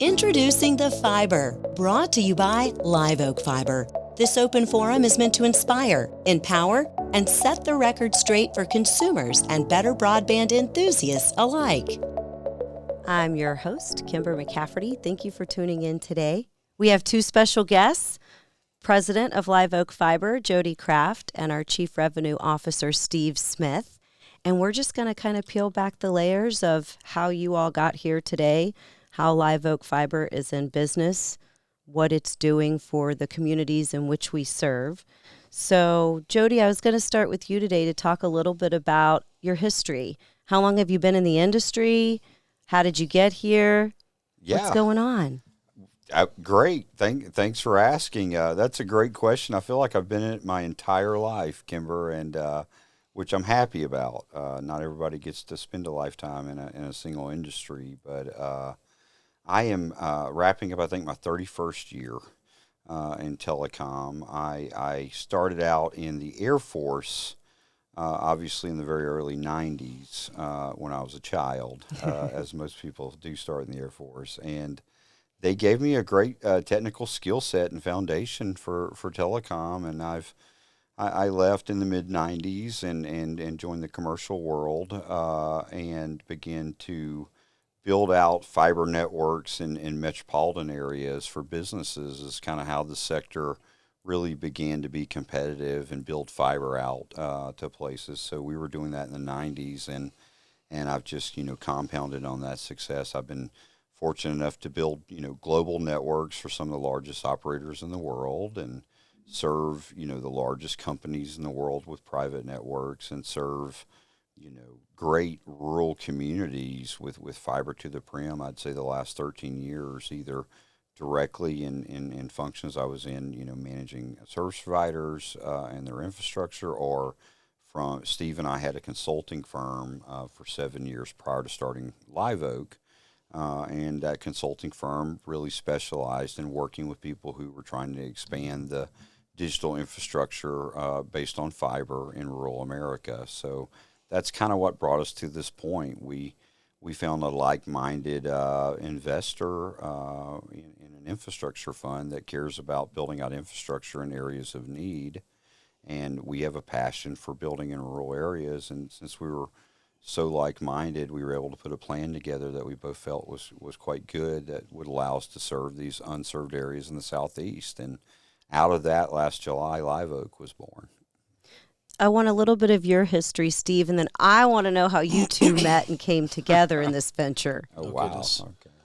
Introducing The Fiber, brought to you by LiveOak Fiber. This open forum is meant to inspire, empower, and set the record straight for consumers and better broadband enthusiasts alike. I'm your host, Kimber McCafferty. Thank you for tuning in today. We have two special guests, President of LiveOak Fiber, Jody Kraft, and our Chief Revenue Officer, Steve Smith. And we're just going to kind of peel back the layers of how you all got here today, how LiveOak Fiber is in business, what it's doing for the communities in which we serve. So, Jody, I was going to start with you today to talk a little bit about your history. How long have you been in the industry? How did you get here? What's going on? Great. Thanks for asking. That's a great question. I feel like I've been in it my entire life, Kimber, and which I'm happy about. Not everybody gets to spend a lifetime in a single industry, but I am wrapping up, I think, my 31st year in telecom. I started out in the Air Force, obviously in the very early 90s when I was a child, as most people do start in the Air Force. And they gave me a great technical skill set and foundation for telecom. And I left in the mid-90s and joined the commercial world and began to build out fiber networks in metropolitan areas for businesses is kind of how the sector really began to be competitive and build fiber out to places. So we were doing that in the 90s, and I've just, compounded on that success. I've been fortunate enough to build, global networks for some of the largest operators in the world and serve, the largest companies in the world with private networks and serve great rural communities with fiber to the prim. I'd say the last 13 years, either directly in functions I was in, managing service providers and their infrastructure, or from Steve and I had a consulting firm for 7 years prior to starting LiveOak. And that consulting firm really specialized in working with people who were trying to expand the digital infrastructure based on fiber in rural America. So that's kind of what brought us to this point. We found a like-minded investor in an infrastructure fund that cares about building out infrastructure in areas of need, and we have a passion for building in rural areas. And since we were so like-minded, we were able to put a plan together that we both felt was quite good, that would allow us to serve these unserved areas in the Southeast. And out of that, last July, LiveOak was born. I want a little bit of your history, Steve, and then I want to know how you two met and came together in this venture. Oh, wow. Goodness. Okay.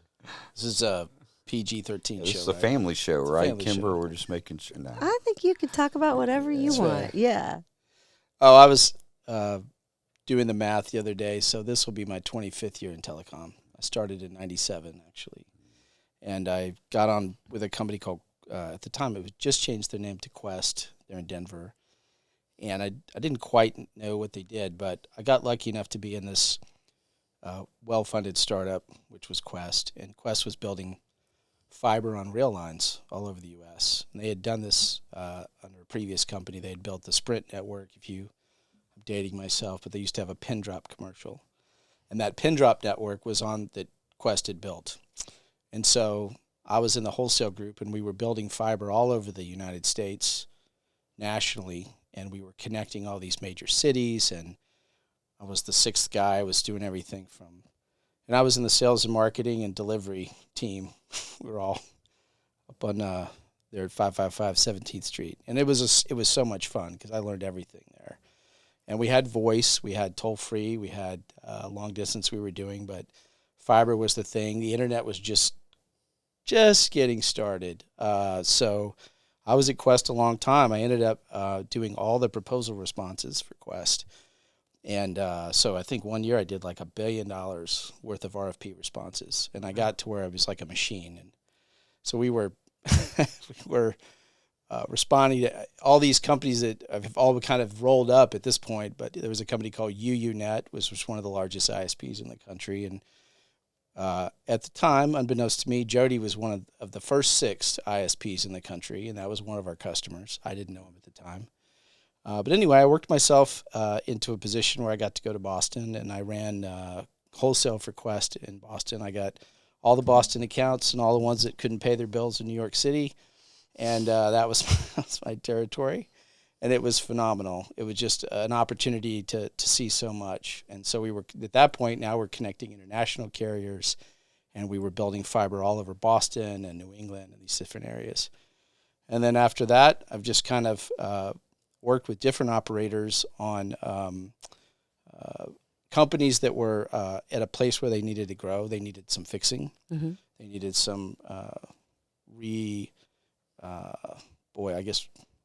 This is a PG-13 show, This is a family show, right, family Kimber? show. We're just making sure. No. I think you can talk about whatever you want. right. Yeah. Oh, I was doing the math the other day, so this will be my 25th year in telecom. I started in 97, actually. And I got on with a company called, at the time, it was just changed their name to Quest. They're in Denver. And I didn't quite know what they did, but I got lucky enough to be in this well-funded startup, which was Quest. And Quest was building fiber on rail lines all over the U.S. And they had done this under a previous company. They had built the Sprint network, I'm dating myself, but they used to have a pin drop commercial. And that pin drop network was on that Quest had built. And so I was in the wholesale group, and we were building fiber all over the United States nationally. And we were connecting all these major cities, and I was the sixth guy. I was doing everything and I was in the sales and marketing and delivery team. We were all up on there at 555 17th Street. And it was so much fun because I learned everything there. And we had voice, we had toll-free, we had long distance we were doing, but fiber was the thing. The internet was just getting started. So I was at Quest a long time. I ended up doing all the proposal responses for Quest. And so I think one year I did like $1 billion worth of RFP responses. And I got to where I was like a machine. And so we were responding to all these companies that have all kind of rolled up at this point. But there was a company called UUNet, which was one of the largest ISPs in the country. And at the time, unbeknownst to me, Jody was one of the first 6 ISPs in the country, and that was one of our customers. I didn't know him at the time. But anyway, I worked myself into a position where I got to go to Boston, and I ran wholesale for Quest in Boston. I got all the Boston accounts and all the ones that couldn't pay their bills in New York City. And that was, that was my territory. And it was phenomenal. It was just an opportunity to see so much. And so we were, at that point, now we're connecting international carriers, and we were building fiber all over Boston and New England and these different areas. And then after that, I've just kind of worked with different operators on companies that were at a place where they needed to grow. They needed some fixing. Mm-hmm. They needed some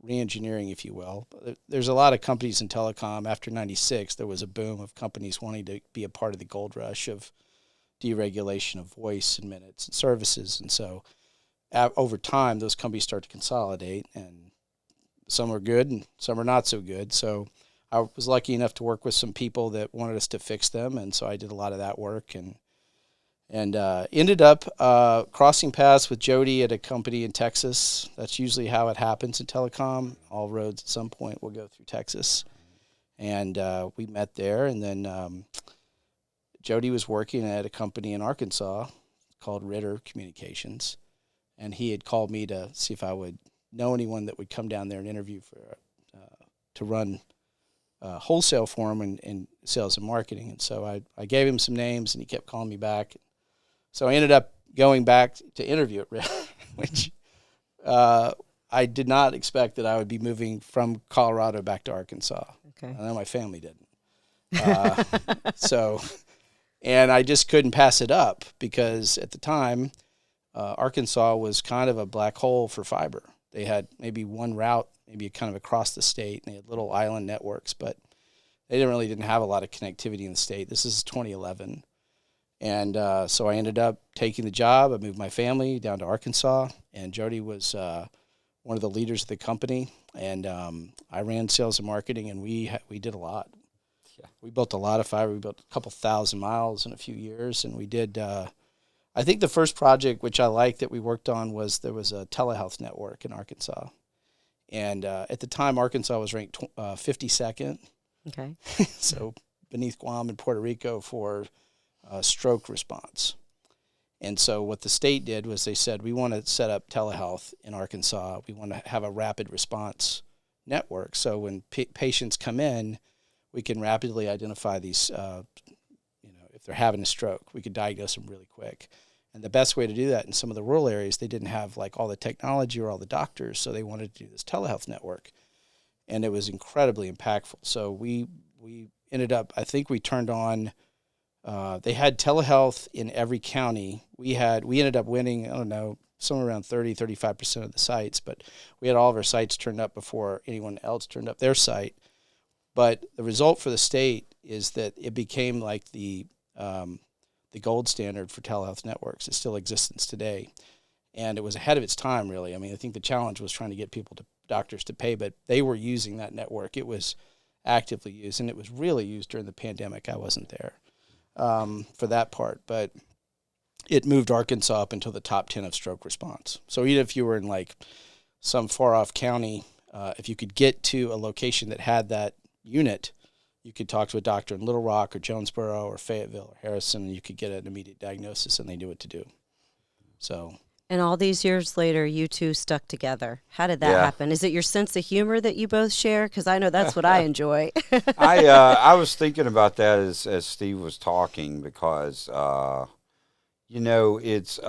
re-engineering, if you will. There's a lot of companies in telecom. After 96, there was a boom of companies wanting to be a part of the gold rush of deregulation of voice and minutes and services. And so over time, those companies start to consolidate, and some are good and some are not so good. So I was lucky enough to work with some people that wanted us to fix them, and so I did a lot of that work, and ended up crossing paths with Jody at a company in Texas. That's usually how it happens in telecom. All roads at some point will go through Texas. And we met there, and then Jody was working at a company in Arkansas called Ritter Communications, and he had called me to see if I would know anyone that would come down there and interview for to run wholesale for him in sales and marketing. And so I gave him some names, and he kept calling me back. So I ended up going back to interview at Ritter, which I did not expect that I would be moving from Colorado back to Arkansas. Okay. I know my family didn't. And I just couldn't pass it up, because at the time, Arkansas was kind of a black hole for fiber. They had maybe one route, maybe kind of across the state, and they had little island networks, but they didn't have a lot of connectivity in the state. This is 2011. And so I ended up taking the job. I moved my family down to Arkansas, and Jody was one of the leaders of the company. And I ran sales and marketing, and we did a lot. Yeah. We built a lot of fiber. We built a couple thousand miles in a few years, and we did. I think the first project, which I liked, that we worked on was there was a telehealth network in Arkansas, and at the time Arkansas was ranked 52nd. Okay. So beneath Guam and Puerto Rico for stroke response. And so what the state did was they said, we want to set up telehealth in Arkansas. We want to have a rapid response network. So when patients come in, we can rapidly identify these, if they're having a stroke, we could diagnose them really quick. And the best way to do that in some of the rural areas, they didn't have like all the technology or all the doctors, so they wanted to do this telehealth network. And it was incredibly impactful. So we ended up, I think we turned on, they had telehealth in every county. We ended up winning, I don't know, somewhere around 35% of the sites, but we had all of our sites turned up before anyone else turned up their site. But the result for the state is that it became like the gold standard for telehealth networks. It still exists today. And it was ahead of its time, really. I mean, I think the challenge was trying to get doctors to pay, but they were using that network. It was actively used, and it was really used during the pandemic. I wasn't there for that part, but it moved Arkansas up into the top 10 of stroke response. So even if you were in like some far off county, if you could get to a location that had that unit, you could talk to a doctor in Little Rock or Jonesboro or Fayetteville or Harrison, and you could get an immediate diagnosis, and they knew what to do. So. And all these years later, you two stuck together. How did that happen? Is it your sense of humor that you both share? Because I know that's what I enjoy. I was thinking about that as Steve was talking, because it's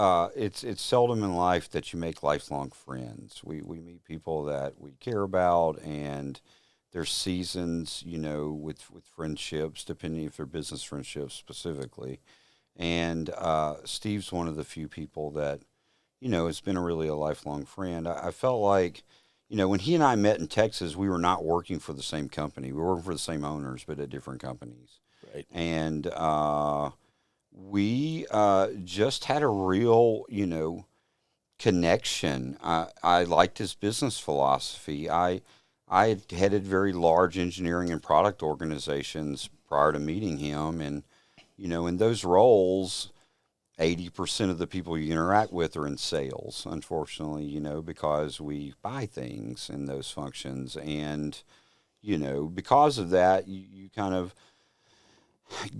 seldom in life that you make lifelong friends. We meet people that we care about, and there's seasons, with friendships, depending if they're business friendships specifically. And Steve's one of the few people that, has been really a lifelong friend. I felt like, when he and I met in Texas, we were not working for the same company. We were working for the same owners, but at different companies. Right. And we just had a real, connection. I liked his business philosophy. I had headed very large engineering and product organizations prior to meeting him. And, in those roles, 80% of the people you interact with are in sales, unfortunately, because we buy things in those functions. And, because of that, you kind of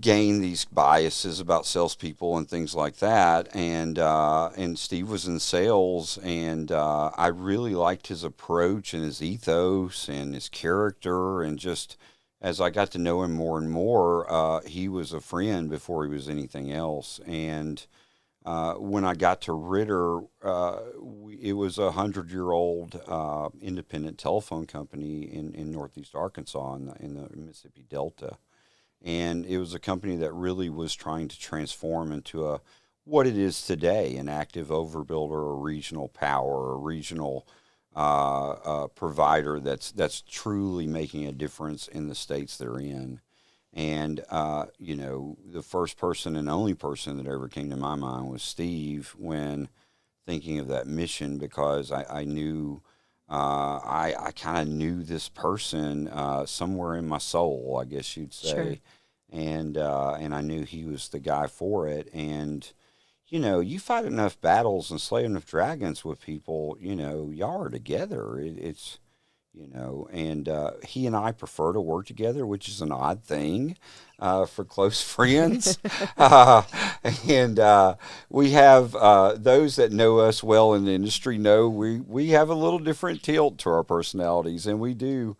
gain these biases about salespeople and things like that. And Steve was in sales, and I really liked his approach and his ethos and his character. And just as I got to know him more and more, he was a friend before he was anything else. And when I got to Ritter, it was a 100-year-old independent telephone company in Northeast Arkansas in the Mississippi Delta. And it was a company that really was trying to transform into what it is today, an active overbuilder, a regional power, a regional provider that's truly making a difference in the states they're in. And, the first person and only person that ever came to my mind was Steve when thinking of that mission, because I knew, I kind of knew this person somewhere in my soul, I guess you'd say. Sure. And I knew he was the guy for it. And, you fight enough battles and slay enough dragons with people, y'all are together. It's and he and I prefer to work together, which is an odd thing for close friends. And we have those that know us well in the industry know we have a little different tilt to our personalities, and we do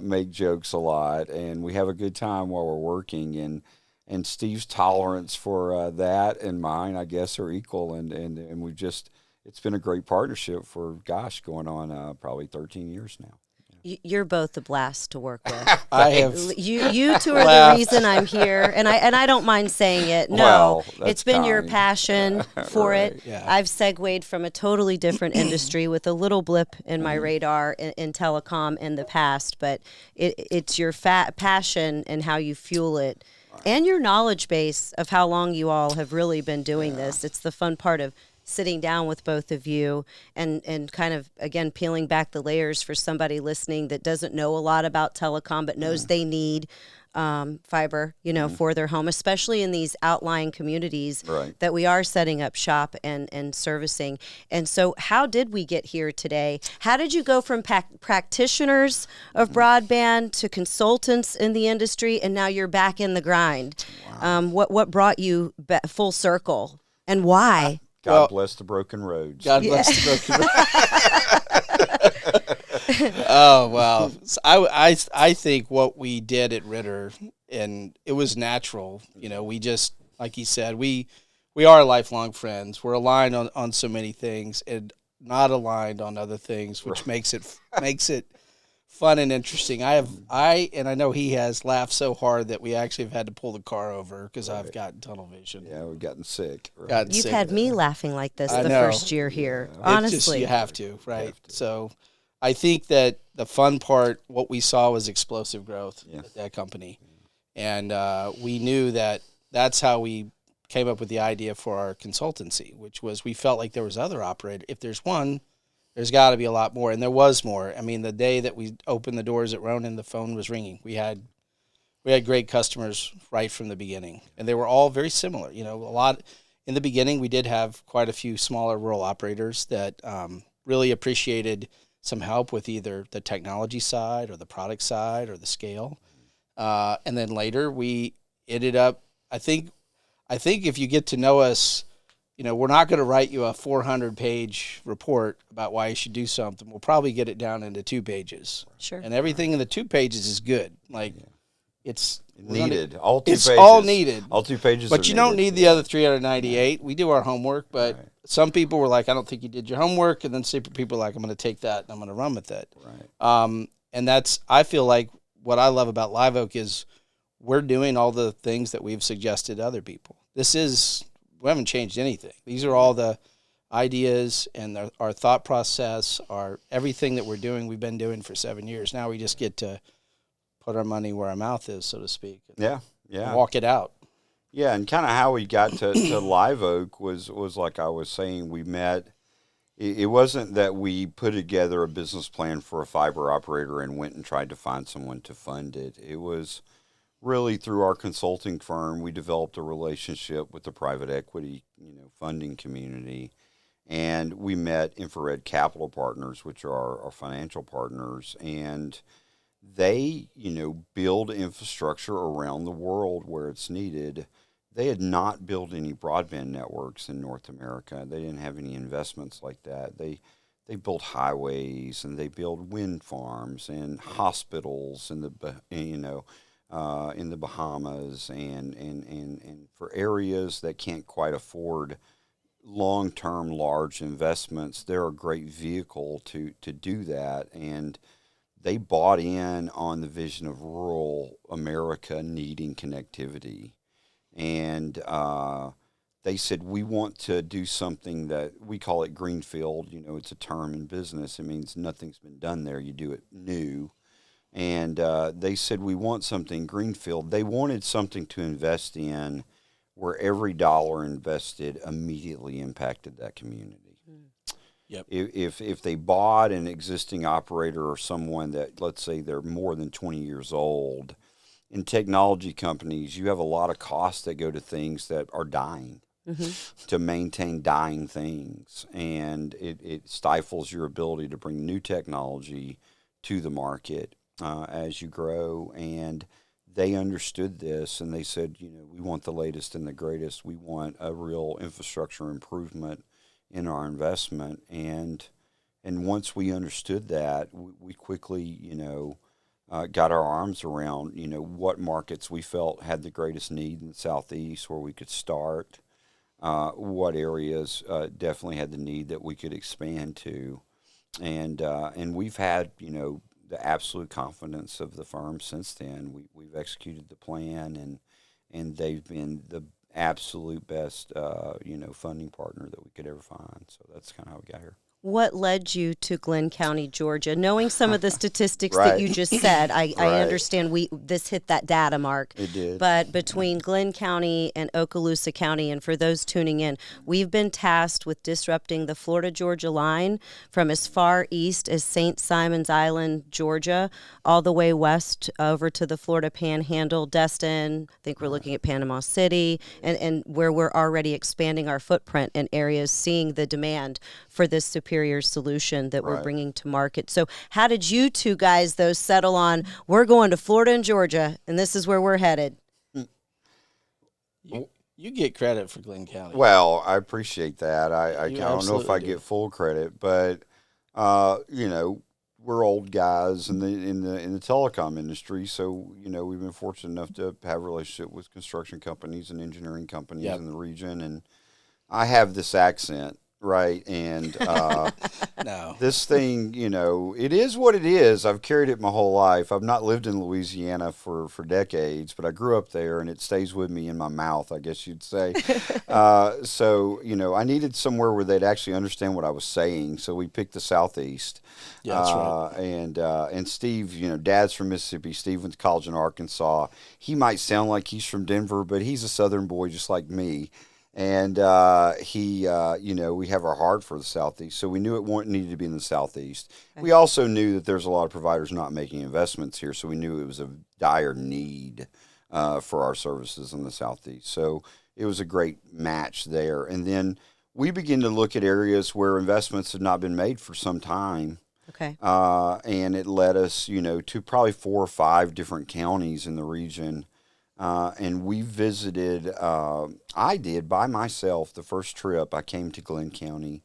make jokes a lot, and we have a good time while we're working. And Steve's tolerance for that and mine, I guess, are equal, and we just. It's been a great partnership for, going on probably 13 years now. You're both a blast to work with. I have You two are laughed. the reason I'm here, and I don't mind saying it. No, Well, that's it's been your kind. passion for Right. it. Yeah. I've segued from a totally different industry with a little blip in my radar in telecom in the past, but it's your passion and how you fuel it, and your knowledge base of how long you all have really been doing this. It's the fun part of sitting down with both of you and kind of, again, peeling back the layers for somebody listening that doesn't know a lot about telecom but knows they need fiber, for their home, especially in these outlying communities Right. that we are setting up shop and servicing. And so how did we get here today? How did you go from practitioners of broadband to consultants in the industry, and now you're back in the grind? What brought you full circle, and why? God bless the broken roads. God bless the broken. Oh wow! So I think what we did at Ritter, and it was natural. We just, like he said, we are lifelong friends. We're aligned on so many things, and not aligned on other things, which makes it fun and interesting. I know he has laughed so hard that we actually have had to pull the car over because I've gotten tunnel vision. Yeah, we've gotten sick. Right? Gotten You've sick had of me it. laughing like this I the know. first year here. It's Honestly, just, you have to, right? Have to. So I think that the fun part, what we saw was explosive growth Yes. at that company. And we knew that that's how we came up with the idea for our consultancy, which was we felt like there was other operator. If there's one, there's got to be a lot more. And there was more. I mean, the day that we opened the doors at Ronan, the phone was ringing. We had great customers right from the beginning, and they were all very similar. A lot in the beginning, we did have quite a few smaller rural operators that really appreciated some help with either the technology side or the product side or the scale. And then later we ended up, I think if you get to know us, we're not going to write you a 400-page report about why you should do something. We'll probably get it down into 2 pages. sure. And everything in the 2 pages is good. Like it's Needed. All 2 it's pages. all needed. All 2 pages But are you don't needed. need the other 398. We do our homework, but some people were like, I don't think you did your homework. And then some people were like, I'm going to take that and I'm going to run with it. Right. And I feel like what I love about LiveOak is we're doing all the things that we've suggested to other people. We haven't changed anything. These are all the ideas and our thought process, everything that we're doing, we've been doing for 7 years. Now we just get to put our money where our mouth is, so to speak. Yeah. And walk it out. Yeah, and kind of how we got to LiveOak was like I was saying, we met. It wasn't that we put together a business plan for a fiber operator and went and tried to find someone to fund it. It was really through our consulting firm, we developed a relationship with the private equity, funding community, and we met Infrared Capital Partners, which are our financial partners, and they, build infrastructure around the world where it's needed. They had not built any broadband networks in North America. They didn't have any investments like that. They built highways and they built wind farms and hospitals in the Bahamas and for areas that can't quite afford long-term large investments. They're a great vehicle to do that, and they bought in on the vision of rural America needing connectivity. And they said, we want to do something that we call it greenfield. It's a term in business. It means nothing's been done there. You do it new. And they said, we want something greenfield. They wanted something to invest in where every dollar invested immediately impacted that community. Yep. If they bought an existing operator or someone that, let's say they're more than 20 years old, in technology companies, you have a lot of costs that go to things that are dying, to maintain dying things. And it stifles your ability to bring new technology to the market as you grow. And they understood this, and they said, we want the latest and the greatest. We want a real infrastructure improvement in our investment. And once we understood that, we quickly, got our arms around, what markets we felt had the greatest need in the Southeast where we could start, what areas definitely had the need that we could expand to. And we've had, the absolute confidence of the firm since then. We've executed the plan, and they've been the absolute best, funding partner that we could ever find. So that's kind of how we got here. What led you to Glenn County, Georgia? Knowing some of the statistics Right. that you just said, I Right. understand this hit that data mark. It did. But between Glenn County and Okaloosa County, and for those tuning in, we've been tasked with disrupting the Florida-Georgia line from as far east as St. Simon's Island, Georgia, all the way west over to the Florida Panhandle, Destin. I think we're looking at Panama City, and where we're already expanding our footprint in areas, seeing the demand for this superior solution that we're Right. bringing to market. So how did you two guys, though, settle on, we're going to Florida and Georgia, and this is where we're headed? You get credit for Glenn County. Well, I appreciate that. I You don't know if I absolutely do. get full credit, but we're old guys in the telecom industry, so we've been fortunate enough to have a relationship with construction companies and engineering companies Yep. in the region, and I have this accent, right? And No. this thing, it is what it is. I've carried it my whole life. I've not lived in Louisiana for decades, but I grew up there, and it stays with me in my mouth, I guess you'd say. So, I needed somewhere where they'd actually understand what I was saying, so we picked the Southeast. Yeah, that's right. And Steve, Dad's from Mississippi. Steve went to college in Arkansas. He might sound like he's from Denver, but he's a Southern boy just like me. And we have our heart for the Southeast, so we knew it needed to be in the Southeast. Okay. We also knew that there's a lot of providers not making investments here, so we knew it was a dire need for our services in the Southeast. So it was a great match there. And then we began to look at areas where investments had not been made for some time. Okay. And it led us, to probably 4 or 5 different counties in the region. And we visited, I did by myself the first trip. I came to Glenn County,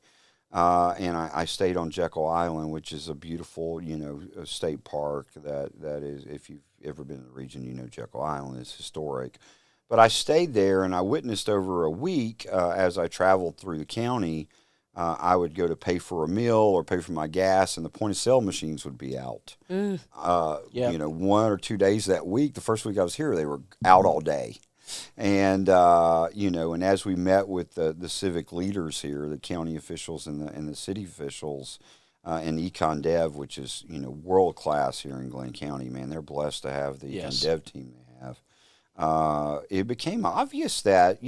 and I stayed on Jekyll Island, which is a beautiful, a state park that is, if you've ever been in the region, Jekyll Island is historic. But I stayed there, and I witnessed over a week as I traveled through the county. I would go to pay for a meal or pay for my gas, and the point of sale machines would be out. Yep. 1 or 2 days that week. The first week I was here, they were out all day. And and as we met with the civic leaders here, the county officials and the city officials, and Econ Dev, which is world class here in Glenn County, man, they're blessed to have the Yes. Econ Dev team they have. It became obvious that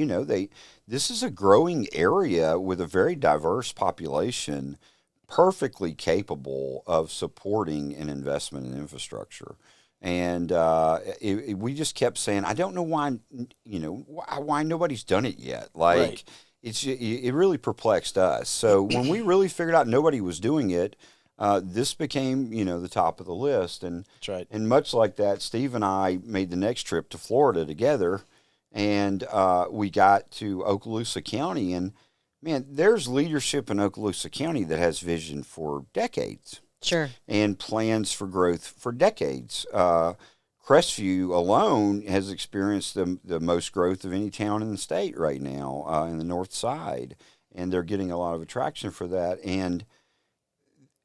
this is a growing area with a very diverse population, perfectly capable of supporting an investment in infrastructure. And we just kept saying, I don't know why nobody's done it yet. Like, Right. it really perplexed us. So when we really figured out nobody was doing it, this became, the top of the list. And That's right. and much like that, Steve and I made the next trip to Florida together, and we got to Okaloosa County, and man, there's leadership in Okaloosa County that has vision for decades Sure. and plans for growth for decades. Crestview alone has experienced the most growth of any town in the state right now in the north side, and they're getting a lot of attraction for that. And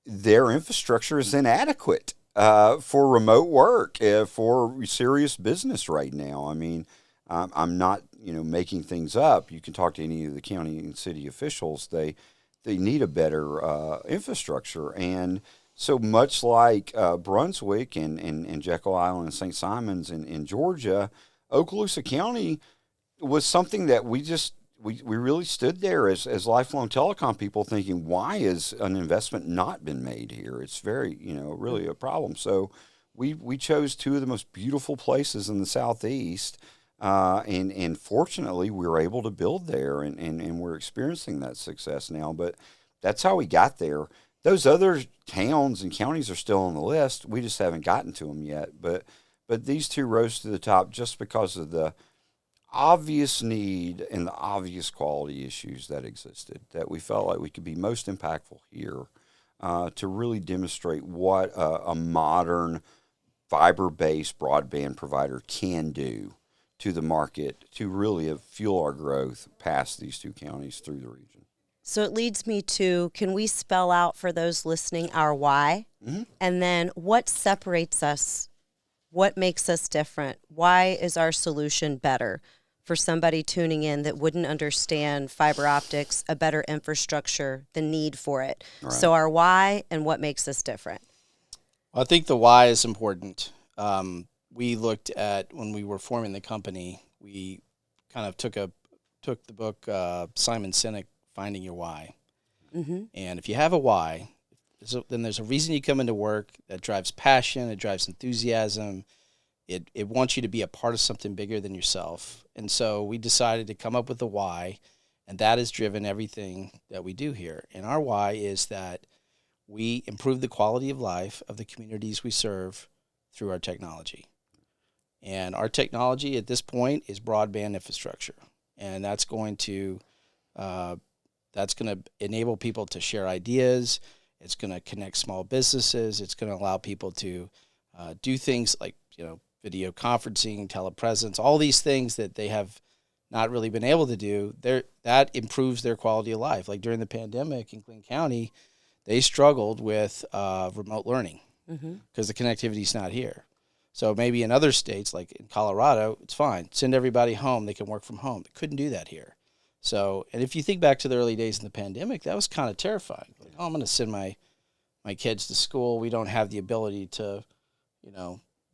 their infrastructure is inadequate for remote work, for serious business right now. I mean, I'm not, making things up. You can talk to any of the county and city officials. They need a better infrastructure. And so much like Brunswick and Jekyll Island and St. Simons in Georgia, Okaloosa County was something that we really stood there as lifelong telecom people thinking, why is an investment not been made here? It's very, really a problem. So we chose two of the most beautiful places in the Southeast. And fortunately, we were able to build there, and we're experiencing that success now. But that's how we got there. Those other towns and counties are still on the list. We just haven't gotten to them yet. But these two rose to the top just because of the obvious need and the obvious quality issues that existed, that we felt like we could be most impactful here to really demonstrate what a modern fiber-based broadband provider can do to the market to really fuel our growth past these two counties through the region. So it leads me to, can we spell out for those listening our why? Mm-hmm. And then what separates us? What makes us different? Why is our solution better for somebody tuning in that wouldn't understand fiber optics, a better infrastructure, the need for it? Right. So our why and what makes us different. I think the why is important. We looked at, when we were forming the company, we kind of took the book Simon Sinek, Finding Your Why. Mm-hmm. And if you have a why, then there's a reason you come into work that drives passion, it drives enthusiasm. It wants you to be a part of something bigger than yourself. And so we decided to come up with a why, and that has driven everything that we do here. And our why is that we improve the quality of life of the communities we serve through our technology. And our technology at this point is broadband infrastructure. And that's going to enable people to share ideas. It's going to connect small businesses. It's going to allow people to do things like, video conferencing, telepresence, all these things that they have not really been able to do. That improves their quality of life. Like during the pandemic in Clean County, they struggled with remote learning because the connectivity is not here. So maybe in other states, like in Colorado, it's fine. Send everybody home. They can work from home. They couldn't do that here. So, and if you think back to the early days in the pandemic, that was kind of terrifying. Like, I'm going to send my kids to school. We don't have the ability to,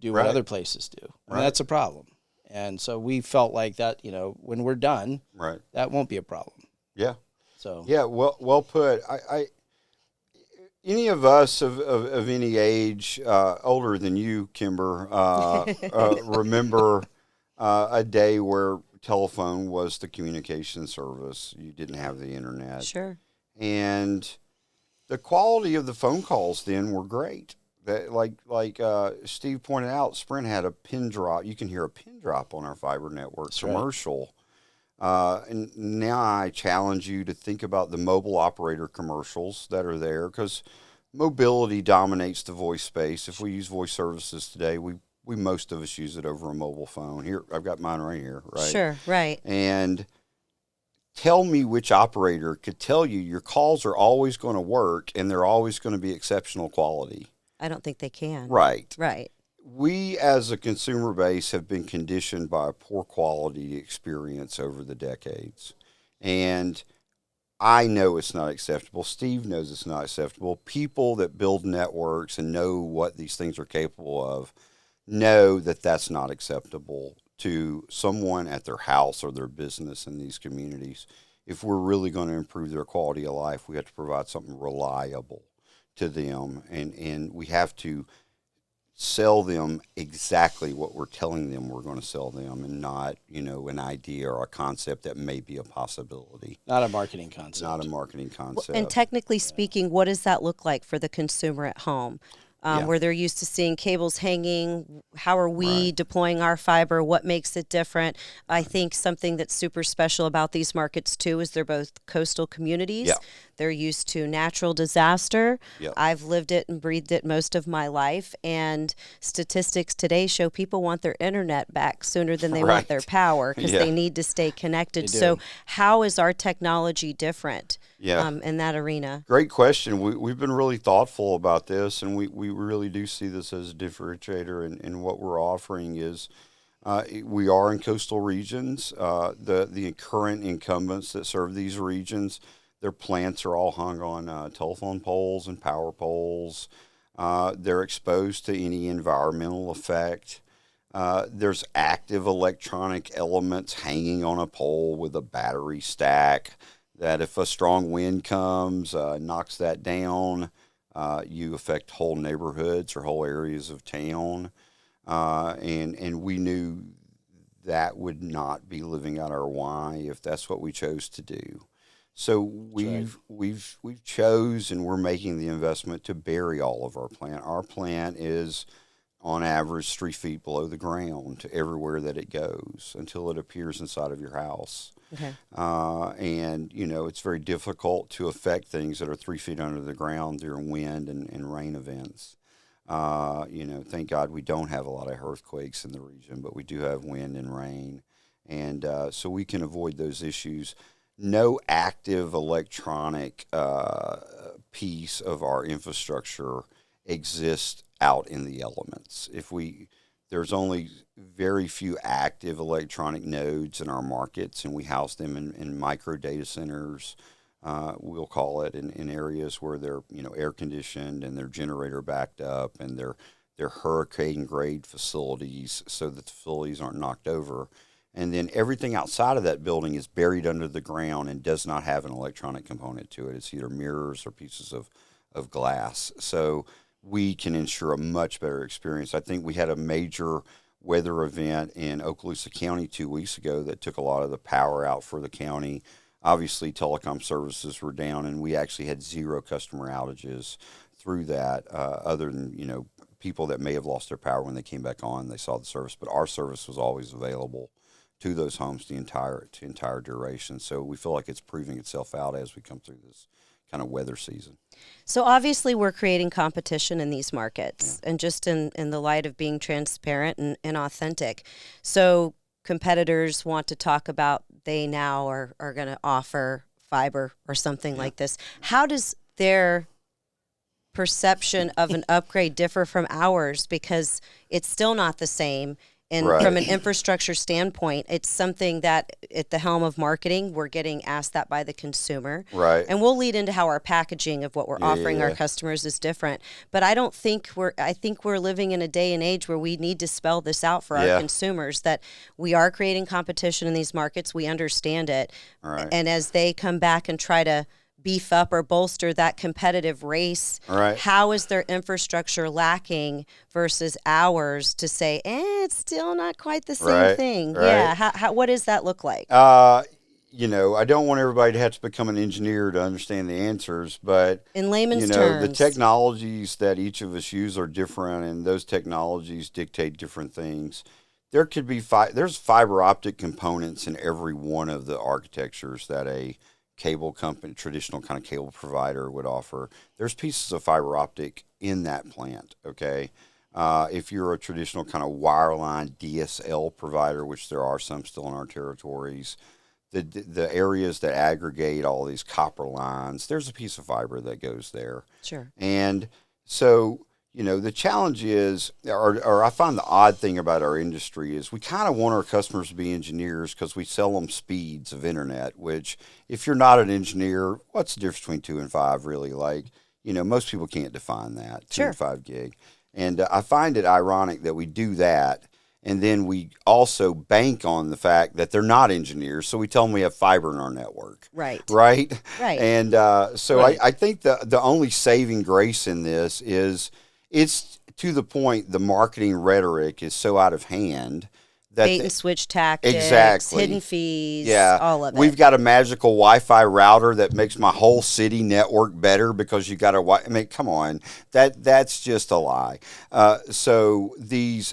do what other places do. I mean, that's a problem. And so we felt like that, when we're done, that won't be a problem. Yeah. So yeah, well put. I any of us of any age, older than you, Kimber, remember a day where telephone was the communication service. You didn't have the internet. Sure. And the quality of the phone calls then were great. That like Steve pointed out, Sprint had a pin drop. You can hear a pin drop on our fiber network commercial. And now I challenge you to think about the mobile operator commercials that are there, because mobility dominates the voice space. If we use voice services today, we most of us use it over a mobile phone. Here, I've got mine right here, right? Sure, right. And tell me which operator could tell you your calls are always going to work and they're always going to be exceptional quality. I don't think they can. Right. Right. We, as a consumer base, have been conditioned by a poor quality experience over the decades. And I know it's not acceptable. Steve knows it's not acceptable. People that build networks and know what these things are capable of know that that's not acceptable to someone at their house or their business in these communities. If we're really going to improve their quality of life, we have to provide something reliable to them, and we have to sell them exactly what we're telling them we're going to sell them, and not, an idea or a concept that may be a possibility. Not a marketing concept. Not a marketing concept. And technically speaking, what does that look like for the consumer at home? Where they're used to seeing cables hanging. How are we deploying our fiber? What makes it different? I think something that's super special about these markets too is they're both coastal communities. Yeah. They're used to natural disaster. Yep. I've lived it and breathed it most of my life, and statistics today show people want their internet back sooner than they want their power, because they need to stay connected. So how is our technology different in that arena? Great question. We've been really thoughtful about this, and we really do see this as a differentiator, and what we're offering is we are in coastal regions. The current incumbents that serve these regions, their plants are all hung on telephone poles and power poles. They're exposed to any environmental effect. There's active electronic elements hanging on a pole with a battery stack that if a strong wind comes, knocks that down, you affect whole neighborhoods or whole areas of town. And we knew that would not be living out our why if that's what we chose to do. So we've chose, and we're making the investment to bury all of our plant. Our plant is on average 3 feet below the ground to everywhere that it goes until it appears inside of your house. Okay. And, it's very difficult to affect things that are 3 feet under the ground during wind and rain events. Thank God we don't have a lot of earthquakes in the region, but we do have wind and rain. And so we can avoid those issues. No active electronic piece of our infrastructure exists out in the elements. There's only very few active electronic nodes in our markets, and we house them in micro data centers, we'll call it, in areas where they're air conditioned and they're generator backed up, and they're hurricane grade facilities so that the facilities aren't knocked over. And then everything outside of that building is buried under the ground and does not have an electronic component to it. It's either mirrors or pieces of glass. So we can ensure a much better experience. I think we had a major weather event in Okaloosa County 2 weeks ago that took a lot of the power out for the county. Obviously, telecom services were down, and we actually had 0 customer outages through that, other than, people that may have lost their power when they came back on. They saw the service, but our service was always available to those homes the entire duration. So we feel like it's proving itself out as we come through this kind of weather season. So obviously we're creating competition in these markets, and just in the light of being transparent and authentic. So competitors want to talk about they now are going to offer fiber or something like this. How does their perception of an upgrade differ from ours? Because it's still not the same. And from an infrastructure standpoint, it's something that at the helm of marketing, we're getting asked that by the consumer. Right. And we'll lead into how our packaging of what we're offering our customers is different. But I think we're living in a day and age where we need to spell this out for our consumers, that we are creating competition in these markets. We understand it. Right. And as they come back and try to beef up or bolster that competitive race, how is their infrastructure lacking versus ours to say, it's still not quite the same thing? Right. Yeah. What does that look like? I don't want everybody to have to become an engineer to understand the answers, but in layman's terms, the technologies that each of us use are different, and those technologies dictate different things. There could be there's fiber optic components in every one of the architectures that a cable company, traditional kind of cable provider would offer. There's pieces of fiber optic in that plant, okay? If you're a traditional kind of wireline DSL provider, which there are some still in our territories, the areas that aggregate all these copper lines, there's a piece of fiber that goes there. Sure. And so, the challenge is, or I find the odd thing about our industry is we kind of want our customers to be engineers because we sell them speeds of internet, which if you're not an engineer, what's the difference between 2 and 5 really? Most people can't define that, 2 and 5 gig. And I find it ironic that we do that, and then we also bank on the fact that they're not engineers, so we tell them we have fiber in our network. Right. And so I think the only saving grace in this is it's to the point, the marketing rhetoric is so out of hand that Bait and switch tactics, exactly. hidden fees, Yeah, all of it. we've got a magical Wi-Fi router that makes my whole city network better because you got a. I mean, come on, that's just a lie. So the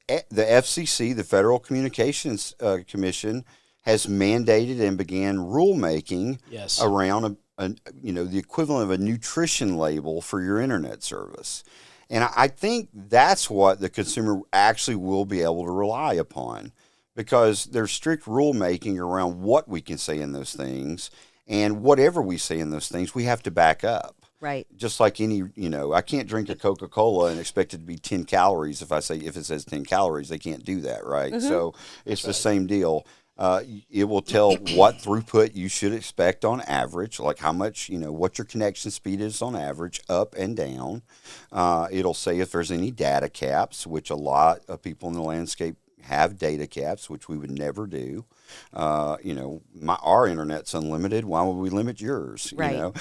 FCC, the Federal Communications Commission, has mandated and began rulemaking Yes. around the equivalent of a nutrition label for your internet service. And I think that's what the consumer actually will be able to rely upon, because there's strict rulemaking around what we can say in those things, and whatever we say in those things, we have to back up. Right. Just like I can't drink a Coca-Cola and expect it to be 10 calories. If it says 10 calories, they can't do that, right? Mm-hmm. So it's the same deal. It will tell what throughput you should expect on average, like how much, what your connection speed is on average, up and down. It'll say if there's any data caps, which a lot of people in the landscape have data caps, which we would never do. Our internet's unlimited. Why would we limit yours? Right.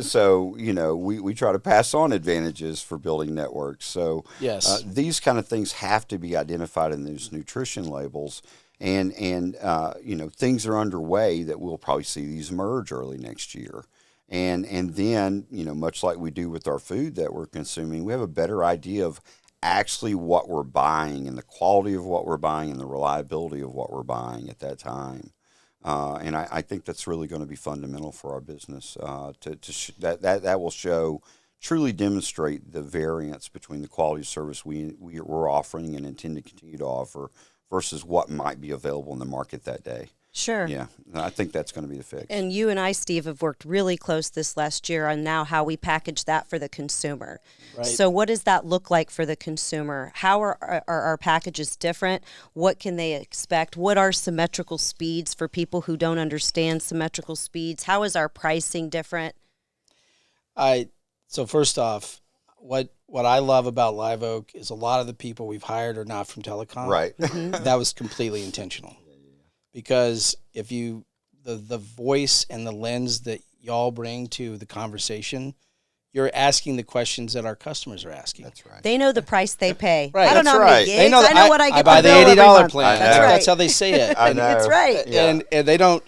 So, we try to pass on advantages for building networks. So Yes. these kind of things have to be identified in those nutrition labels. And things are underway that we'll probably see these emerge early next year. And then, much like we do with our food that we're consuming, we have a better idea of actually what we're buying and the quality of what we're buying and the reliability of what we're buying at that time. And I think that's really going to be fundamental for our business. That will truly demonstrate the variance between the quality of service we're offering and intend to continue to offer versus what might be available in the market that day. Sure. Yeah, I think that's going to be the fix. And you and I, Steve, have worked really close this last year on now how we package that for the consumer. Right. So what does that look like for the consumer? How are our packages different? What can they expect? What are symmetrical speeds for people who don't understand symmetrical speeds? How is our pricing different? So first off, what I love about LiveOak is a lot of the people we've hired are not from telecom. Right. That was completely intentional. Because if the voice and the lens that y'all bring to the conversation, you're asking the questions that our customers are asking. That's right. They know the price they pay. Right. I don't That's know how many right. gigs. They know I know what I get. I buy the bill every $80 month. plan. That's right. That's how they say it. I know. That's right. Yeah. And they don't,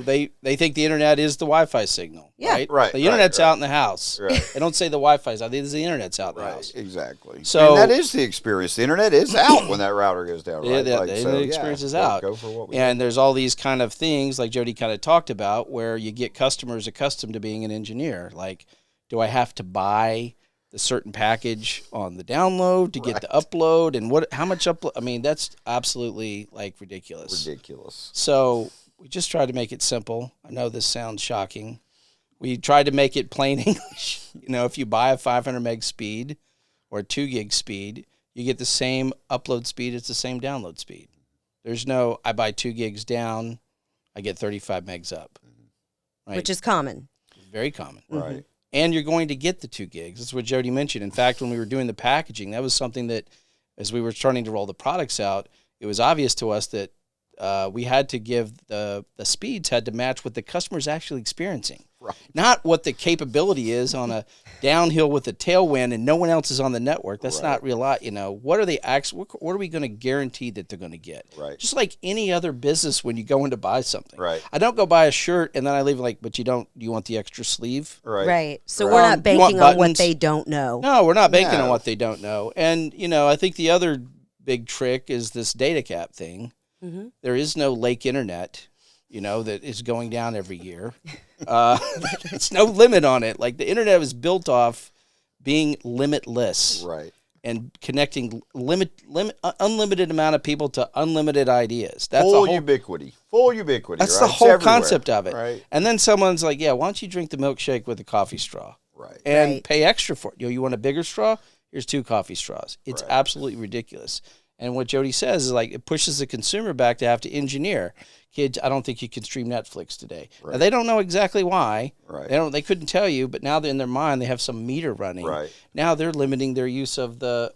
they think the internet is the Wi-Fi signal. Yeah. Right. Right, The internet's right. out in the house. Right. They don't say the Wi-Fi's out. They say the internet's out in the Right, house. exactly. So- and that is the experience. The internet is out when that router goes down, Yeah, right? the experience is out. Go for what we And there's all these kind of things like Jody kind of talked about where you get customers accustomed to being an engineer. Like, do I have to buy the certain package on the download to get the upload, and how much upload? I mean, that's absolutely ridiculous. So we just tried to make it simple. I know this sounds shocking. We tried to make it plain English. If you buy a 500 meg speed or a 2 gig speed, you get the same upload speed as the same download speed. There's no, I buy 2 gigs down, I get 35 megs up. Right? Which is common. Very common. Right. And you're going to get the 2 gigs. That's what Jody mentioned. In fact, when we were doing the packaging, that was something that, as we were starting to roll the products out, it was obvious to us that we had to give the speeds had to match what the customer's actually experiencing. Right. Not what the capability is on a downhill with a tailwind and no one else is on the network. That's not real. What are they what are we going to guarantee that they're going to get? Right. Just like any other business when you go in to buy something. Right. I don't go buy a shirt and then I leave but do you want the extra sleeve? Right. So Right. we're not You want banking on what buttons? they don't know. No, we're not banking on No. what they don't know. And, I think the other big trick is this data cap thing. Mm-hmm. There is no lake internet, that is going down every year. It's no limit on it. Like the internet was built off being limitless Right. and connecting unlimited amount of people to unlimited ideas. That's Full the whole ubiquity. Full ubiquity. That's right? the It's whole everywhere. concept of it. Right. And then someone's like, "Yeah, why don't you drink the milkshake with a coffee straw?" Right. And Right. pay extra for it. You want a bigger straw? Here's 2 coffee straws. It's Right. absolutely ridiculous. And what Jody says is it pushes the consumer back to have to engineer. Kids, I don't think you can stream Netflix today. Now, Right. they don't know exactly why. Right. They couldn't tell you, but now they're in their mind they have some meter running. Right. Now they're limiting their use of the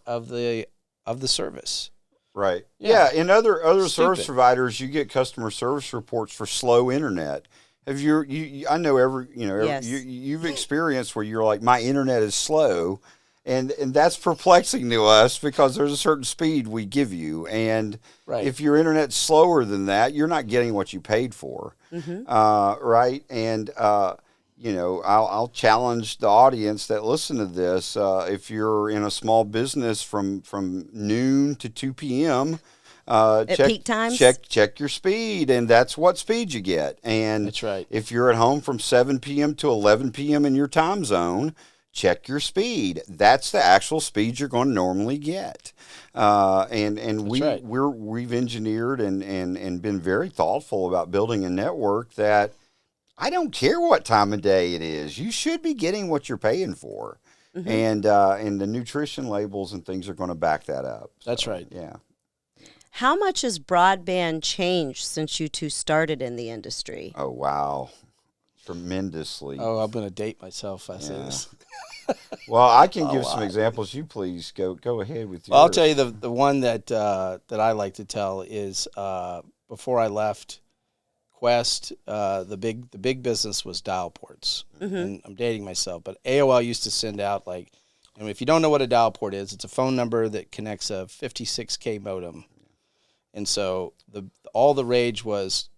service. Right. Yeah. Yeah. In other service Stupid. providers, you get customer service reports for slow internet. Have I know Yes. you've experienced where you're like, my internet is slow, And that's perplexing to us because there's a certain speed we give you, and Right. if your internet's slower than that, you're not getting what you paid for, right? And I'll challenge the audience that listen to this. If you're in a small business from noon to 2 p.m. At peak times? Check your speed, and that's what speed you get. And That's right. if you're at home from 7 p.m. to 11 p.m. in your time zone, check your speed. That's the actual speed you're going to normally get. Right. We've engineered and been very thoughtful about building a network that I don't care what time of day it is. You should be getting what you're paying for. And the nutrition labels and things are going to back that up. That's right. Yeah. How much has broadband changed since you two started in the industry? Oh, wow. Tremendously. Oh, I'm going to date myself if I say Yeah. this. Well, I can give some examples. You please go ahead with yours. Well, I'll tell you the one that I like to tell is before I left Quest, the big business was dial ports. And I'm dating myself, but AOL used to send out and if you don't know what a dial port is, it's a phone number that connects a 56K modem. And so all the rage was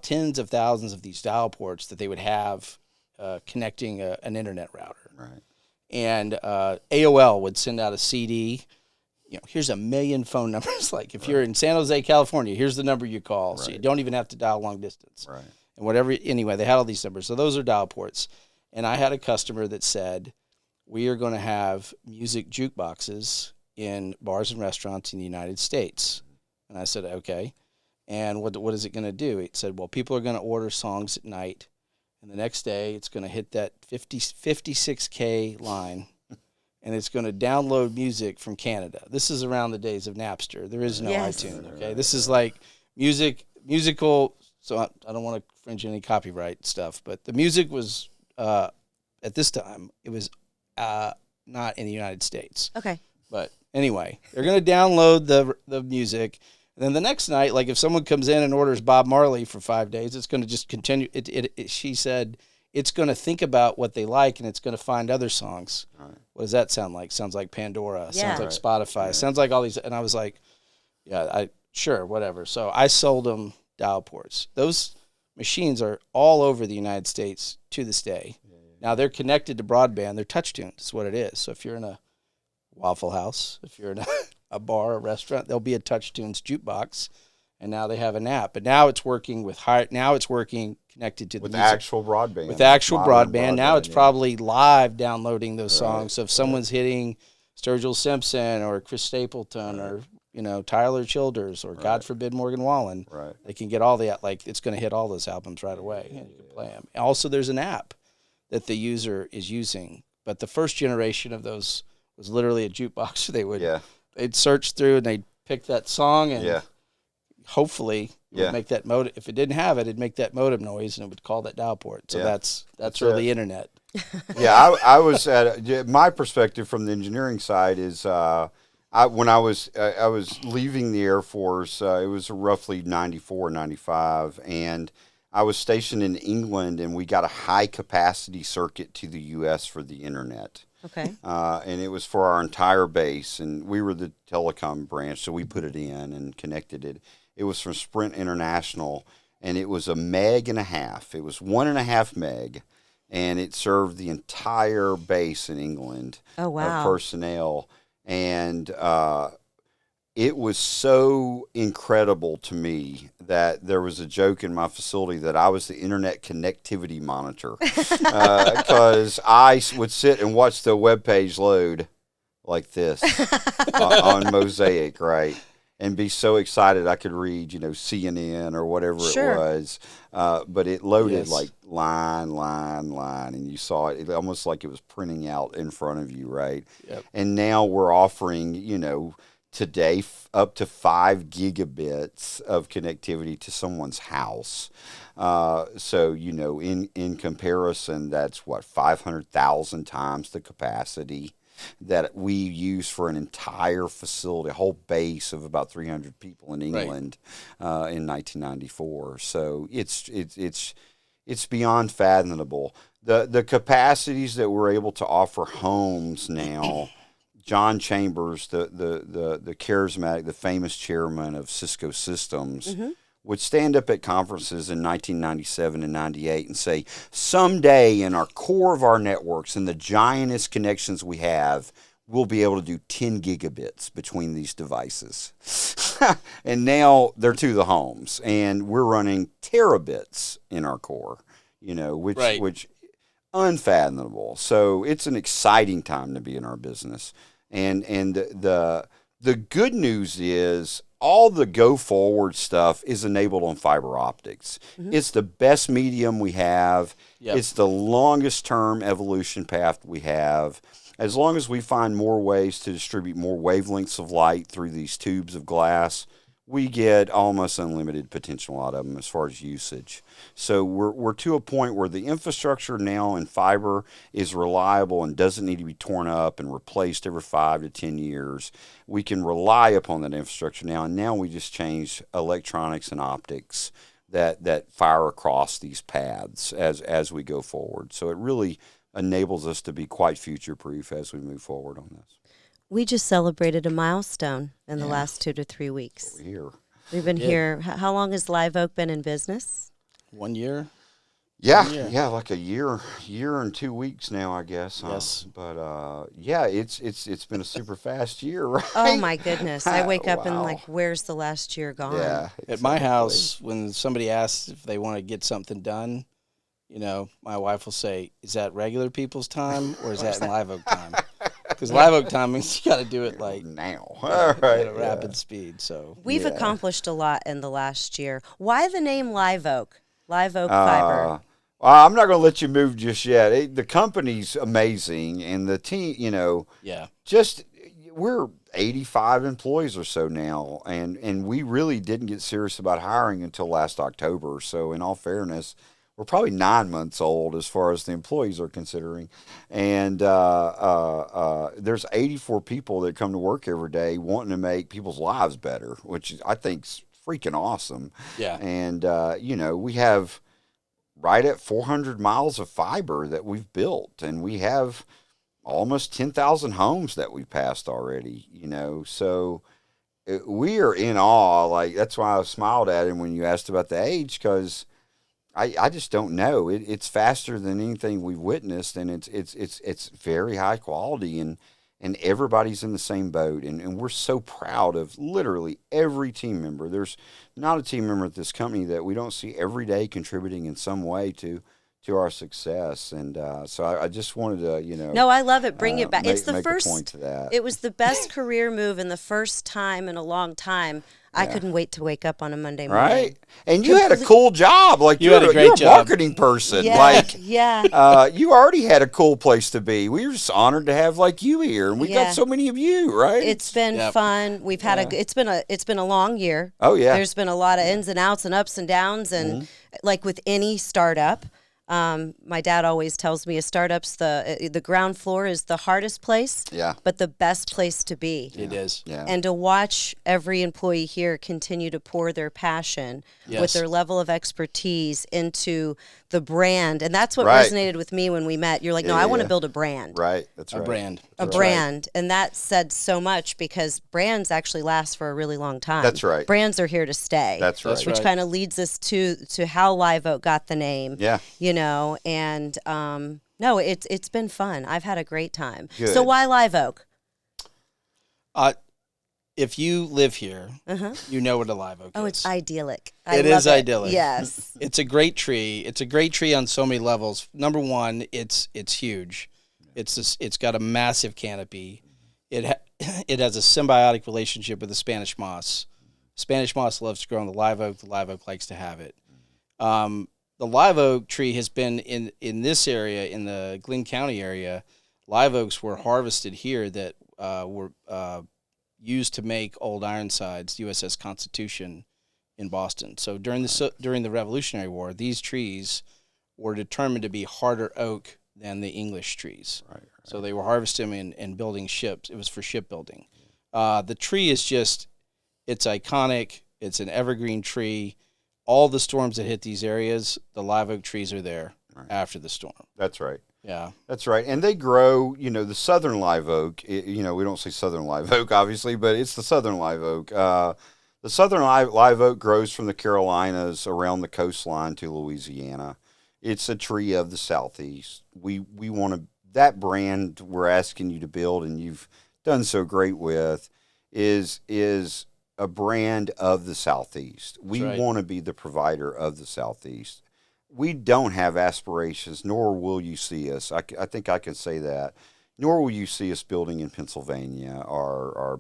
tens of thousands of these dial ports that they would have connecting an internet router. Right. And AOL would send out a CD. Here's a million phone numbers. Like if you're in San Jose, California, here's the number you call. Right. So you don't even have to dial long distance. Right. And whatever. Anyway, they had all these numbers. So those are dial ports. And I had a customer that said, we are going to have music jukeboxes in bars and restaurants in the United States. And I said, okay. And what is it going to do? It said, well, people are going to order songs at night. And the next day, it's going to hit that 56K line, and it's going to download music from Canada. This is around the days of Napster. There is no iTunes, okay? This is like musical, so I don't want to infringe any copyright stuff, but the music was, at this time, it was not in the United States. Okay. But anyway, they're going to download the music. And then the next night, like if someone comes in and orders Bob Marley for 5 days, it's going to just continue. She said it's going to think about what they like, and it's going to find other songs. Right. What does that sound like? Sounds like Pandora. Yeah. Sounds like Spotify. Right. Sounds like all these. And I was like, yeah, sure, whatever. So I sold them dial ports. Those machines are all over the United States to this day. Yeah. Now they're connected to broadband. They're touch tuned. That's what it is. So if you're in a Waffle House, if you're in a bar, a restaurant, there'll be a TouchTunes jukebox, and now they have an app. But now it's working connected to the music. Actual broadband. With actual broadband. Now it's probably live downloading those songs. So if someone's hitting Sturgill Simpson or Chris Stapleton or Tyler Childers or God forbid Morgan Wallen, they can get all it's going to hit all those albums right away, and you can play them. Also, there's an app that the user is using. But the first generation of those was literally a jukebox. They'd search through and they'd pick that song and hopefully it would make that modem. If it didn't have it, it'd make that modem noise and it would call that dial port. So that's really internet. Yeah, I was at my perspective from the engineering side is when I was leaving the Air Force, it was roughly 94, 95, and I was stationed in England, and we got a high capacity circuit to the U.S. for the internet. Okay. And it was for our entire base, and we were the telecom branch, so we put it in and connected it. It was from Sprint International, and it was 1.5 meg. It was 1.5 meg, and it served the entire base in England. Oh, wow. Of personnel. And it was so incredible to me that there was a joke in my facility that I was the internet connectivity monitor because I would sit and watch the web page load like this on Mosaic, right? And be so excited I could read, CNN or whatever it was. But it loaded like line, and you saw it almost like it was printing out in front of you, right? Yep. And now we're offering, today up to 5 gigabits of connectivity to someone's house. So in comparison, that's 500,000 times the capacity that we use for an entire facility, a whole base of about 300 people in England in 1994. So it's beyond fathomable. the capacities that we're able to offer homes now. John Chambers, the charismatic, the famous chairman of Cisco Systems, would stand up at conferences in 1997 and 98 and say, someday in our core of our networks and the giantest connections we have, we'll be able to do 10 gigabits between these devices. And now they're to the homes, and we're running terabits in our core, which unfathomable. So it's an exciting time to be in our business. And the good news is all the go forward stuff is enabled on fiber optics. It's the best medium we have. Yep. It's the longest term evolution path we have. As long as we find more ways to distribute more wavelengths of light through these tubes of glass, we get almost unlimited potential out of them as far as usage. So we're to a point where the infrastructure now in fiber is reliable and doesn't need to be torn up and replaced every 5 to 10 years. We can rely upon that infrastructure now, and now we just change electronics and optics that fire across these paths as we go forward. So it really enables us to be quite future-proof as we move forward on this. We just celebrated a milestone in the last 2 to 3 weeks. We're here. We've been here. How long has LiveOak been in business? 1 year. Yeah, like a year and 2 weeks now, I guess. Yes. But it's been a super fast year, right? Oh my goodness! I wake up and Wow. like, where's the last year gone? Yeah. At my house, when somebody asks if they want to get something done, my wife will say, "Is that regular people's time or is that in LiveOak time?" Because LiveOak time means you got to do it like now. All right. at a rapid speed. So We've accomplished a lot in the last year. Why the name LiveOak? LiveOak Fiber. Well, I'm not going to let you move just yet. The company's amazing, and the team, yeah, we're 85 employees or so now, and we really didn't get serious about hiring until last October. So in all fairness, we're probably 9 months old as far as the employees are considering. And there's 84 people that come to work every day wanting to make people's lives better, which I think's freaking awesome. yeah. And, we have right at 400 miles of fiber that we've built, and we have almost 10,000 homes that we've passed already, So we are in awe. Like, that's why I smiled at him when you asked about the age, because I just don't know. It's faster than anything we've witnessed, and it's very high quality, and everybody's in the same boat, and we're so proud of literally every team member. There's not a team member at this company that we don't see every day contributing in some way to our success, and so I just wanted to, No, I love it. Bring it back. It's the make first. a point to that. It was the best career move and the first time in a long time. I couldn't wait to wake up on a Monday morning. Right, and you had a cool job. Like You had a great you're a job. marketing person. Yeah, Like, yeah. you already had a cool place to be. We were just honored to have like you here, and we Yeah. got so many of you. Right? It's been Yep. fun. We've had it's been a long year. Oh, yeah. There's been a lot of ins and outs and ups and downs, and like with any startup, my dad always tells me a startup's the ground floor is the hardest place, Yeah. but the best place to be. It is. Yeah. And to watch every employee here continue to pour their passion with Yes. their level of expertise into the brand. And that's what Right. resonated with me when we met. You're like, no, Yeah, I want to yeah. build a brand. Right. That's A right. brand. A brand. And that said so much because brands actually last for a really long time. That's right. Brands are here to stay. That's right. That's Which right. kind of leads us to how LiveOak got the name. Yeah. And no, it's been fun. I've had a great time. Good. So why LiveOak? If you live here, you know what a LiveOak Oh, is. it's idyllic. It is idyllic. Yes. It's a great tree. It's a great tree on so many levels. Number one, it's huge. It's got a massive canopy. It has a symbiotic relationship with the Spanish moss. Spanish moss loves to grow on the live oak likes to have it. The live oak tree has been in this area, in the Glynn County area. Live oaks were harvested here that were used to make old Ironsides, USS Constitution in Boston. So during the Revolutionary War, these trees were determined to be harder oak than the English trees. Right. So they were harvesting them and building ships. It was for shipbuilding. The tree is it's iconic. It's an evergreen tree. All the storms that hit these areas, the live oak trees are there. after the storm. That's right. Yeah. That's right. And they grow, the southern live oak, we don't say southern live oak, obviously, but it's the southern live oak. The southern live oak grows from the Carolinas around the coastline to Louisiana. It's a tree of the Southeast. We want to, that brand we're asking you to build, and you've done so great with, is a brand of the Southeast. We want to be the provider of the Southeast. We don't have aspirations, nor will you see us. I think I can say that. Nor will you see us building in Pennsylvania or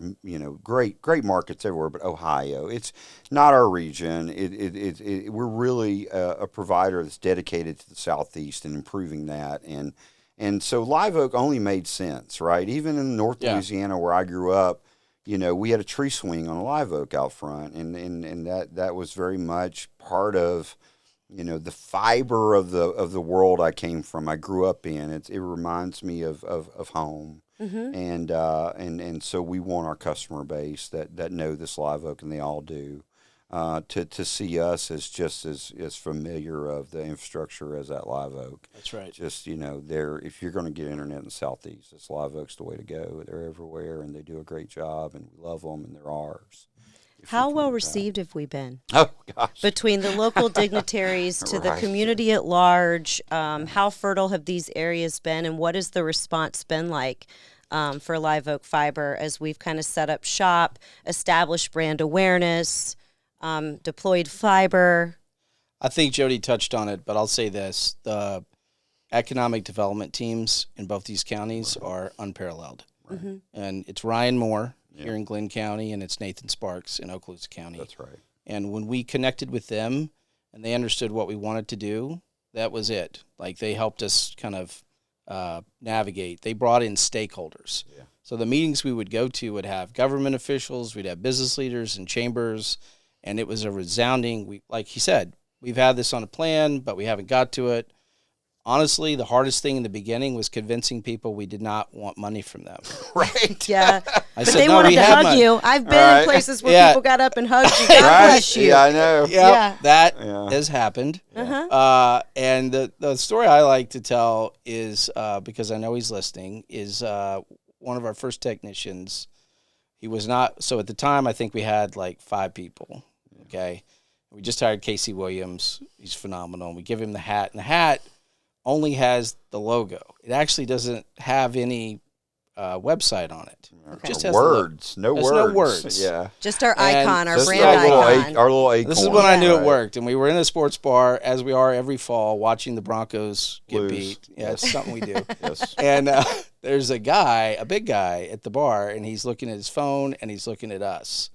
great markets everywhere, but Ohio. It's not our region. We're really a provider that's dedicated to the Southeast and improving that. And so Live Oak only made sense, right? Even in North Louisiana, where I grew up, we had a tree swing on a live oak out front, and that was very much part of the fiber of the world I came from. I grew up in it. It reminds me of home, and so we want our customer base that know this live oak, and they all do, to see us as just as familiar of the infrastructure as that live oak. That's right. Just if you're going to get internet in the Southeast, it's live oak's the way to go. They're everywhere, and they do a great job, and we love them, and they're ours. How well received have we been? Oh, gosh. Between the local dignitaries to the community at large, how fertile have these areas been, and what has the response been like for Live Oak Fiber as we've kind of set up shop, established brand awareness, deployed fiber? I think Jody touched on it, but I'll say this. The economic development teams in both these counties are unparalleled. Right. And it's Ryan Moore here in Glenn County, and it's Nathan Sparks in Okaloosa County. That's right. And when we connected with them and they understood what we wanted to do, that was it. Like, they helped us kind of navigate. They brought in stakeholders. Yeah. So the meetings we would go to would have government officials, we'd have business leaders and chambers, and it was a resounding, like he said, we've had this on a plan, but we haven't got to it. Honestly, the hardest thing in the beginning was convincing people we did not want money from them. Right. Yeah. But they wanted to hug you. I've been in places where people got up and hugged you. God bless you. Yeah, I know. That has happened. And the story I like to tell is, because I know he's listening, is one of our first technicians. He was not, so at the time I think we had like 5 people. Okay. We just hired Casey Williams. He's phenomenal. We give him the hat, and the hat only has the logo. It actually doesn't have any website on it. Okay. Just has words. No words. Yeah. Just our icon, our brand icon. Our little icon. This is when I knew it worked. And we were in a sports bar, as we are every fall, watching the Broncos get beat. Yeah, it's something we do. Yes. And there's a big guy at the bar, and he's looking at his phone, and he's looking at us.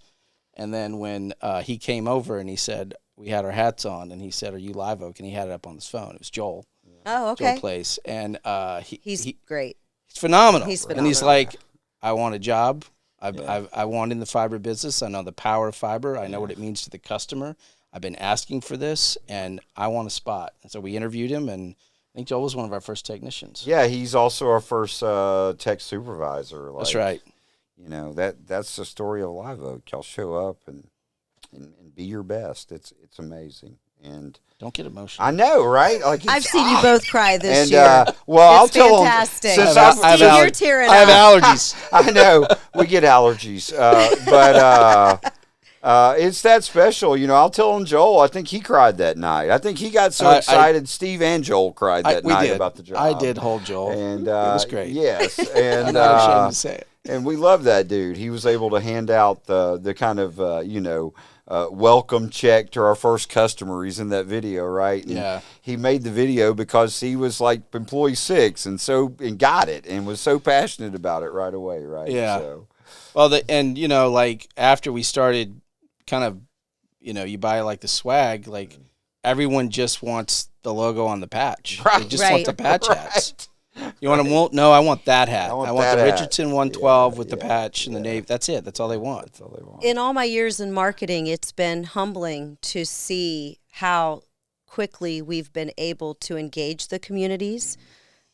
And then when he came over and he said, we had our hats on, and he said, "Are you Live Oak?" And he had it up on his phone. It was Joel. Oh, okay. Joel Place. And he's great. He's phenomenal. He's phenomenal. And he's like, I want a job. I want in the fiber business. I know the power of fiber. I know what it means to the customer. I've been asking for this, and I want a spot. And so we interviewed him, and I think Joel was one of our first technicians. Yeah, he's also our first tech supervisor. That's right. That's the story of Live Oak. Y'all show up and be your best. It's amazing. And don't get emotional. I know, right? Like, I've seen you both cry this year. Well, it's I'll tell fantastic. them. Since I have allergies. I know we get allergies, but it's that special. I'll tell them, Joel. I think he cried that night. I think he got so excited. Steve and Joel cried that night about the job. I did hold Joel, and it was great. Yes, and I'm not ashamed to say it. And we love that dude. He was able to hand out the kind of welcome check to our first customer. He's in that video, right? And he made the video because he was like employee 6 and got it and was so passionate about it right away, right? Yeah. So. Well, like after we started kind of, you buy like the swag, like everyone just wants the logo on the patch. Right. They just want the patch hats. You want them? No, I want that hat. I want the Richardson 112 with the patch and the navy. That's it. That's all they want. That's all they want. In all my years in marketing, it's been humbling to see how quickly we've been able to engage the communities.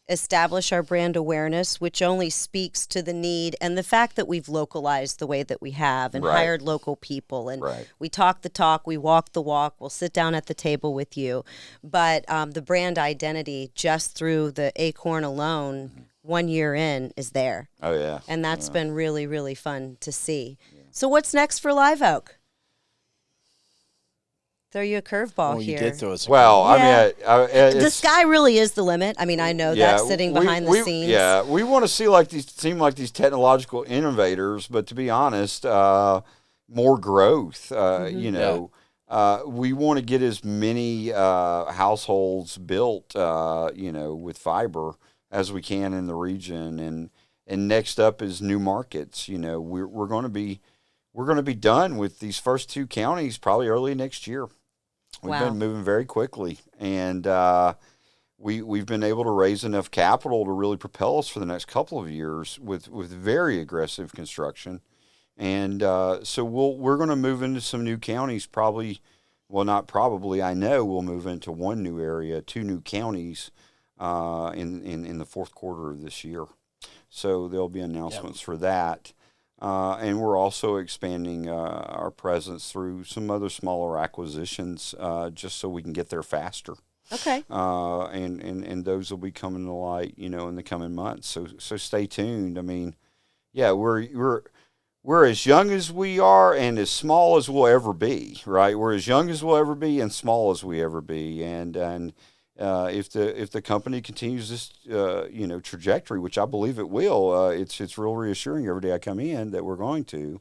establish our brand awareness, which only speaks to the need and the fact that we've localized the way that we have and Right. hired local people. And Right. we talk the talk, we walk the walk, we'll sit down at the table with you. But the brand identity, just through the Acorn alone, 1 year in, is there. Oh, yeah. And that's been really, really fun to see. So what's next for LiveOak? Throw you a curveball Oh, here. you did throw us. Well, Yeah. I mean, The sky really is the limit. I mean, I know that sitting behind the scenes. Yeah, we want to seem like these technological innovators, but to be honest, more growth. You know, we want to get as many households built, you know, with fiber as we can in the region, and next up is new markets. You know, we're going to be done with these first 2 counties probably early next year. We've Wow. been moving very quickly, and we've been able to raise enough capital to really propel us for the next couple of years with very aggressive construction, and so we're going to move into some new counties. Probably, well, not probably. I know we'll move into 1 new area, 2 new counties in the fourth quarter of this year. So there'll be announcements for that. And we're also expanding our presence through some other smaller acquisitions, just so we can get there faster. Okay. And those will be coming to light, you know, in the coming months. So stay tuned. I mean, yeah, we're as young as we are and as small as we'll ever be, right? We're as young as we'll ever be and small as we ever be, and if the company continues this you know, trajectory, which I believe it will, it's real reassuring every day I come in that we're going to,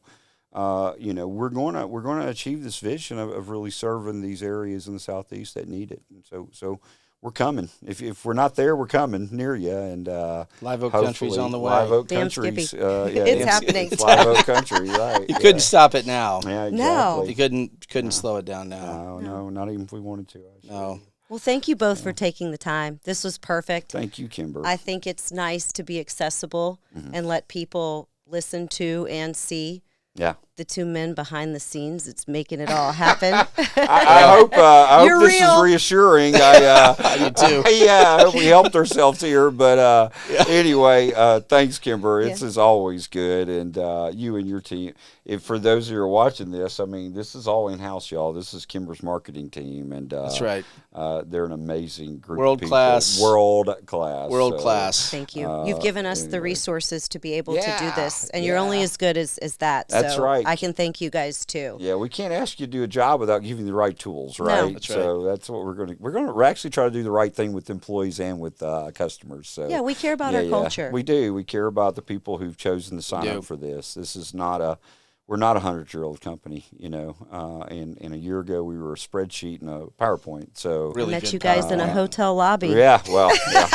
you know, we're going to achieve this vision of really serving these areas in the Southeast that need it. And so we're coming. If we're not there, we're coming near you. And LiveOak Country's on the way. LiveOak Damn, Country's, Skippy. yeah, It's happening. It's LiveOak Country, right? You couldn't stop it now. Yeah, No. exactly. You couldn't slow it down now. No, not even if we wanted to. Actually. No. Well, thank you both for taking the time. This was perfect. Thank you, Kimber. I think it's nice to be accessible and let people listen to and see Yeah. the 2 men behind the scenes. It's making it all happen. I hope You're this real. is reassuring. I do too. Yeah, I hope we helped ourselves here. But anyway, thanks, Kimber. It's as always good, and you and your team. If for those who are watching this, I mean, this is all in house, y'all. This is Kimber's marketing team, and That's right. They're an amazing group. World of people. class. World class. World So, class. Thank you. You've given us the anyway. resources to be able to do Yeah, this, and you're only yeah. as good as that. That's so right. I can thank you guys too. Yeah, we can't ask you to do a job without giving you the right tools, right? That's So that's what we're actually try to do the right thing with employees and with customers. So Yeah, we care about our culture. We do. We care about the people who've chosen to sign up for this. This is not we're not a 100-year-old company, you know. And a year ago we were a spreadsheet and a PowerPoint. So Really Met good you guys in a time. hotel lobby. yeah, well, yeah.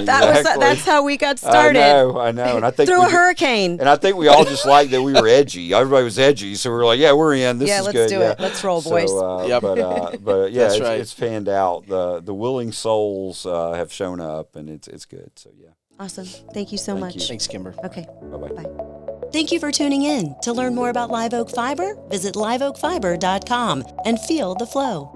That's how we got started. I know, and I think Through we a hurricane. And I think we all just liked that we were edgy. Everybody was edgy, so we were like, "Yeah, we're in. This Yeah, is let's good. do yeah. it. Let's roll, boys. So, Yep. but yeah, That's right. it's fanned out. The willing souls have shown up, and it's good. So yeah, Awesome. Thank you so much. you. Thanks, Kimber. Okay. bye. Bye. Thank you for tuning in. To learn more about Live Oak Fiber, visit liveoakfiber.com and feel the flow.